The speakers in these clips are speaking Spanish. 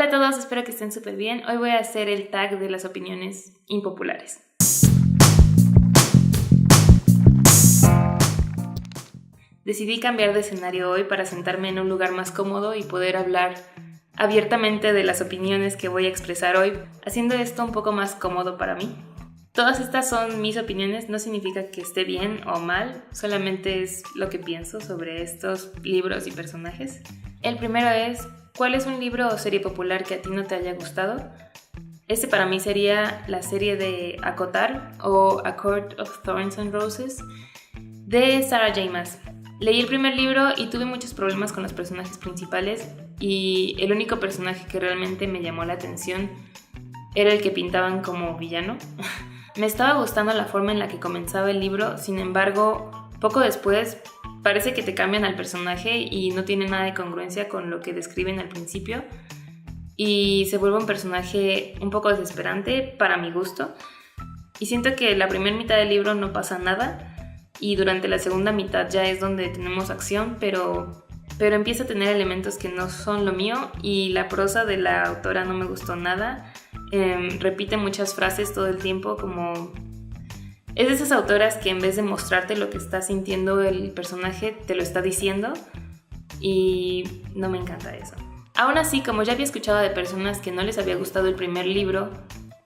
Hola a todos, espero que estén súper bien. Hoy voy a hacer el tag de las opiniones impopulares. Decidí cambiar de escenario hoy para sentarme en un lugar más cómodo y poder hablar abiertamente de las opiniones que voy a expresar hoy, haciendo esto un poco más cómodo para mí. Todas estas son mis opiniones, no significa que esté bien o mal, solamente es lo que pienso sobre estos libros y personajes. El primero es: ¿cuál es un libro o serie popular que a ti no te haya gustado? Este para mí sería la serie de ACOTAR o A Court of Thorns and Roses de Sarah J. Maas. Leí el primer libro y tuve muchos problemas con los personajes principales, y el único personaje que realmente me llamó la atención era el que pintaban como villano. Me estaba gustando la forma en la que comenzaba el libro, sin embargo, poco después parece que te cambian al personaje y no tiene nada de congruencia con lo que describen al principio, y se vuelve un personaje un poco desesperante para mi gusto. Y siento que la primera mitad del libro no pasa nada, y durante la segunda mitad ya es donde tenemos acción, pero empieza a tener elementos que no son lo mío, y la prosa de la autora no me gustó nada. Repite muchas frases todo el tiempo, como es de esas autoras que en vez de mostrarte lo que está sintiendo el personaje, te lo está diciendo, y no me encanta eso. Aún así, como ya había escuchado de personas que no les había gustado el primer libro,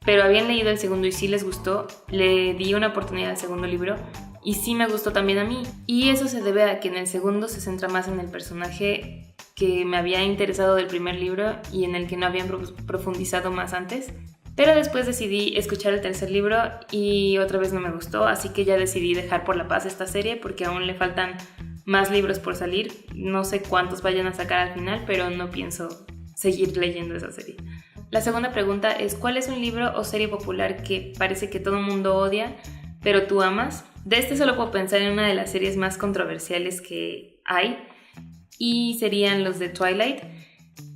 pero habían leído el segundo y sí les gustó, le di una oportunidad al segundo libro y sí me gustó también a mí. Y eso se debe a que en el segundo se centra más en el personaje que me había interesado del primer libro y en el que no habían profundizado más antes. Pero después decidí escuchar el tercer libro y otra vez no me gustó, así que ya decidí dejar por la paz esta serie porque aún le faltan más libros por salir. No sé cuántos vayan a sacar al final, pero no pienso seguir leyendo esa serie. La segunda pregunta es: ¿cuál es un libro o serie popular que parece que todo el mundo odia, pero tú amas? De este solo puedo pensar en una de las series más controversiales que hay, y serían los de Twilight.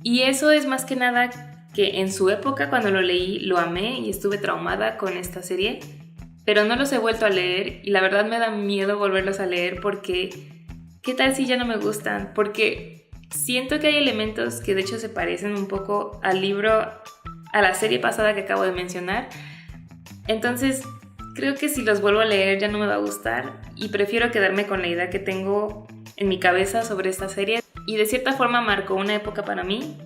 Y eso es más que nada que en su época, cuando lo leí, lo amé y estuve traumada con esta serie, pero no los he vuelto a leer y la verdad me da miedo volverlos a leer porque ¿qué tal si ya no me gustan? Porque siento que hay elementos que de hecho se parecen un poco al libro, a la serie pasada que acabo de mencionar. Entonces creo que si los vuelvo a leer ya no me va a gustar, y prefiero quedarme con la idea que tengo en mi cabeza sobre esta serie, y de cierta forma marcó una época para mí,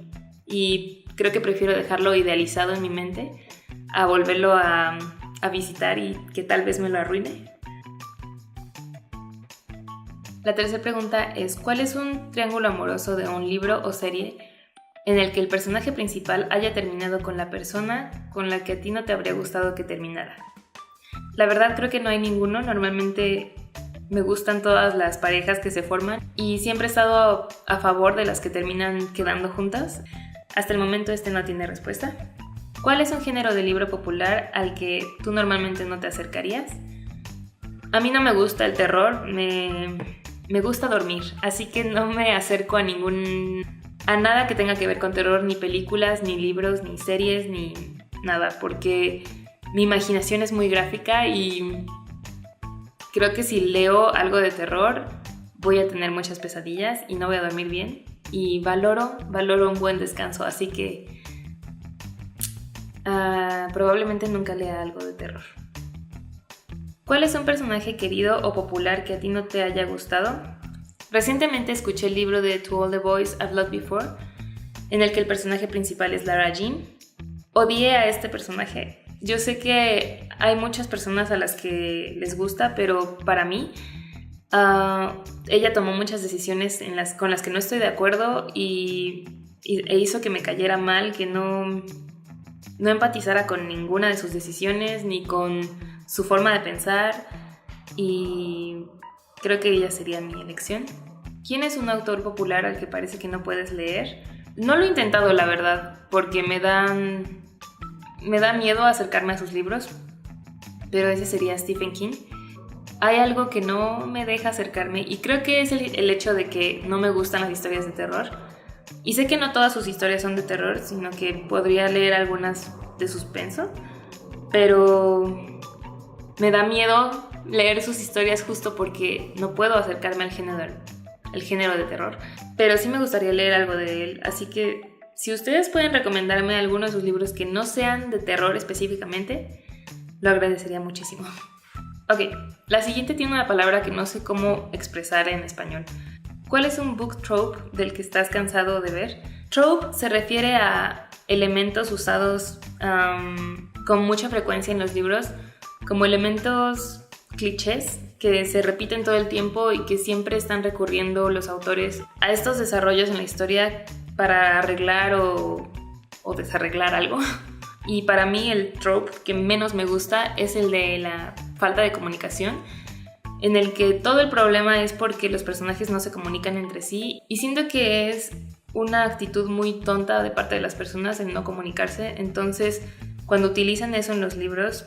y creo que prefiero dejarlo idealizado en mi mente a volverlo a visitar y que tal vez me lo arruine. La tercera pregunta es: ¿cuál es un triángulo amoroso de un libro o serie en el que el personaje principal haya terminado con la persona con la que a ti no te habría gustado que terminara? La verdad creo que no hay ninguno. Normalmente me gustan todas las parejas que se forman y siempre he estado a favor de las que terminan quedando juntas. Hasta el momento no tiene respuesta. ¿Cuál es un género de libro popular al que tú normalmente no te acercarías? A mí no me gusta el terror, me gusta dormir, así que no me acerco a nada que tenga que ver con terror, ni películas, ni libros, ni series, ni nada, porque mi imaginación es muy gráfica y creo que si leo algo de terror voy a tener muchas pesadillas y no voy a dormir bien, y valoro un buen descanso, así que probablemente nunca lea algo de terror. ¿Cuál es un personaje querido o popular que a ti no te haya gustado? Recientemente escuché el libro de To All the Boys I've Loved Before, en el que el personaje principal es Lara Jean. Odié a este personaje. Yo sé que hay muchas personas a las que les gusta, pero para mí ella tomó muchas decisiones con las que no estoy de acuerdo e hizo que me cayera mal, que no empatizara con ninguna de sus decisiones ni con su forma de pensar, y creo que ella sería mi elección. ¿Quién es un autor popular al que parece que no puedes leer? No lo he intentado, la verdad, porque me da miedo acercarme a sus libros, pero ese sería Stephen King. Hay algo que no me deja acercarme y creo que es el hecho de que no me gustan las historias de terror. Y sé que no todas sus historias son de terror, sino que podría leer algunas de suspenso, pero me da miedo leer sus historias justo porque no puedo acercarme al género de terror. Pero sí me gustaría leer algo de él, así que Si ustedes pueden recomendarme algunos de sus libros que no sean de terror específicamente, lo agradecería muchísimo. Ok, la siguiente tiene una palabra que no sé cómo expresar en español. ¿Cuál es un book trope del que estás cansado de ver? Trope se refiere a elementos usados con mucha frecuencia en los libros, como elementos clichés que se repiten todo el tiempo y que siempre están recurriendo los autores a estos desarrollos en la historia para arreglar o desarreglar algo. Y para mí el trope que menos me gusta es el de la falta de comunicación, en el que todo el problema es porque los personajes no se comunican entre sí, y siento que es una actitud muy tonta de parte de las personas en no comunicarse. Entonces, cuando utilizan eso en los libros,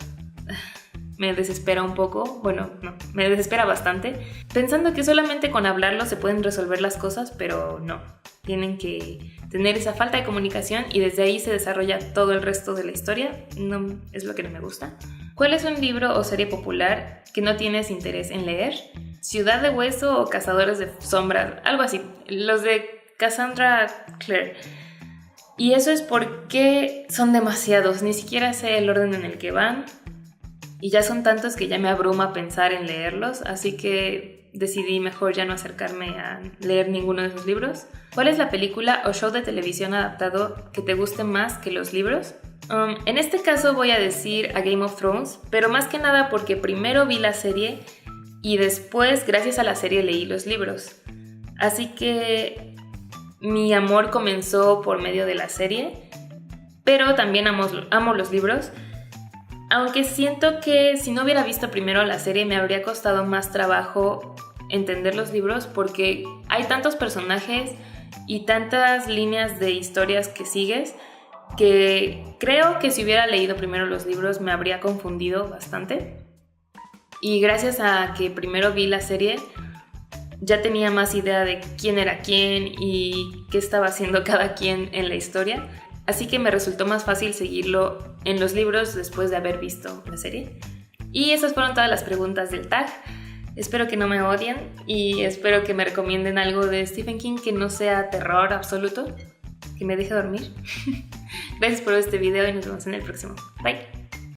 me desespera un poco. Bueno, no, me desespera bastante, pensando que solamente con hablarlo se pueden resolver las cosas, pero no. Tienen que tener esa falta de comunicación y desde ahí se desarrolla todo el resto de la historia. No, es lo que no me gusta. ¿Cuál es un libro o serie popular que no tienes interés en leer? ¿Ciudad de Hueso o Cazadores de Sombras? Algo así. Los de Cassandra Clare. Y eso es porque son demasiados. Ni siquiera sé el orden en el que van. Y ya son tantos que ya me abruma pensar en leerlos. Así que decidí mejor ya no acercarme a leer ninguno de esos libros. ¿Cuál es la película o show de televisión adaptado que te guste más que los libros? En este caso voy a decir a Game of Thrones, pero más que nada porque primero vi la serie y después, gracias a la serie, leí los libros. Así que mi amor comenzó por medio de la serie, pero también amo los libros. Aunque siento que si no hubiera visto primero la serie me habría costado más trabajo entender los libros, porque hay tantos personajes y tantas líneas de historias que sigues que creo que si hubiera leído primero los libros me habría confundido bastante. Y gracias a que primero vi la serie ya tenía más idea de quién era quién y qué estaba haciendo cada quien en la historia. Así que me resultó más fácil seguirlo en los libros después de haber visto la serie. Y esas fueron todas las preguntas del tag. Espero que no me odien y espero que me recomienden algo de Stephen King que no sea terror absoluto, que me deje dormir. Gracias por ver este video y nos vemos en el próximo. Bye.